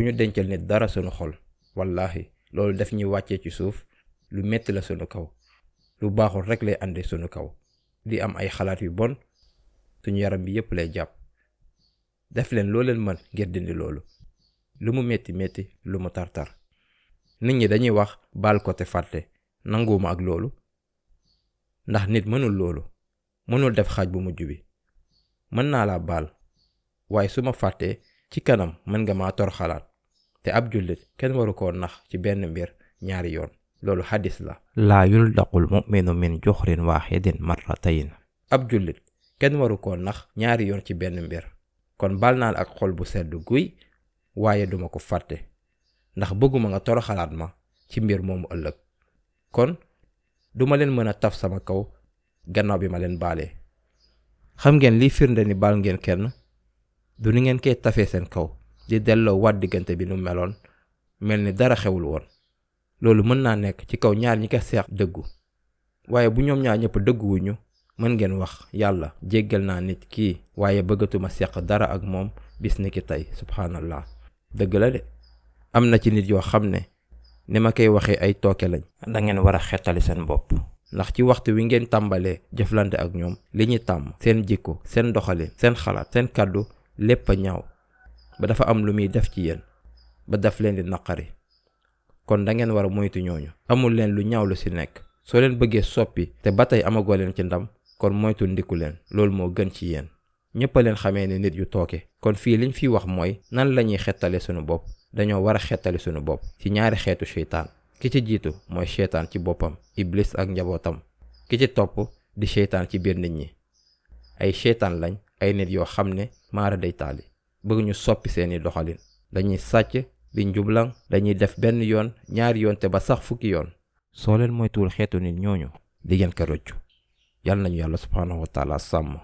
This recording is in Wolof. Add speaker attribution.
Speaker 1: bu ñu dencal nit dara sunu xol wallahi loolu daf ñuy wàccee ci suuf lu metti la sunu kaw lu baaxul rek lay ànde sunu kaw di am ay xalaat yu bon suñu yaram bi yépp lay jàpp. def leen loo leen mën ngir dindi loolu lu mu metti metti lu mu tartar. nit ñi dañuy wax baal ko te fàtte nanguwuma ak loolu ndax nit mënul loolu mënul def xaaj bu mujj bi. mën naa la baal waaye su ma fàttee ci kanam mën nga maa tor xalaat te ab jullit kenn waru koo nax ci benn mbir ñaari yoon. loolu xadis la. laa yuldaqul mu'minu min juxrin waaxidin marratayn. ab jullit kenn waru koo nax ñaari yoon ci benn mbir. kon baal naa la ak xol bu sedd guy waaye duma ko fàtte ndax bëgguma nga toroxalaat ma ci mbir moomu ëllëg. kon duma leen mën a taf sama kaw gannaaw bi ma leen baalee. xam ngeen liy firnde ni baal ngeen kenn du ni ngeen koy tafee seen kaw di delloo waat diggante bi nu meloon mel ni dara xewul woon. loolu mën naa nekk ci kaw ñaar ñi ko seex dëggu waaye bu ñoom ñaar ñëpp dëgguwuñu mën ngeen wax yàlla jéggal naa nit kii waaye bëggatuma seq dara ak moom bis ni ki tey subhanallah. dëgg la de am na ci nit yoo xam ne ni ma koy waxee ay tooke lañ. da ngeen war a xettali seen bopp ndax ci waxtu wi ngeen tàmbalee jëflante ak ñoom li ñu tàmm seen jikko seen doxalin seen xalaat seen kàddu lépp a ñaaw ba dafa am lu muy def ci yéen ba daf leen di naqari. kon da ngeen war a moytu ñooñu. amul leen lu ñaaw lu ci nekk soo leen bëggee soppi te ba tey amagoo leen ci ndam kon moytu ndiku leen loolu moo gën ci yéen. ñëpp a leen xamee ne nit yu tooke. kon fii liñ fi wax mooy nan la ñuy xettale sunu bopp. dañoo war a xettali sunu bopp ci ñaari xeetu seytaan. ki ci jiitu mooy seytaan ci boppam iblis ak njabootam. ki ci topp di seytaan ci biir nit ñi. ay seytaan lañ ay nit yoo xam ne maara day taali bëgg ñu soppi seeni doxalin. dañuy sàcc di njublang dañuy def benn yoon ñaari yoon te ba sax fukki yoon. soo leen moytuwul xeetu nit ñooñu di ngeen ko rëccu. yàlla nañu yàlla subhaanahu wa taala sàmm.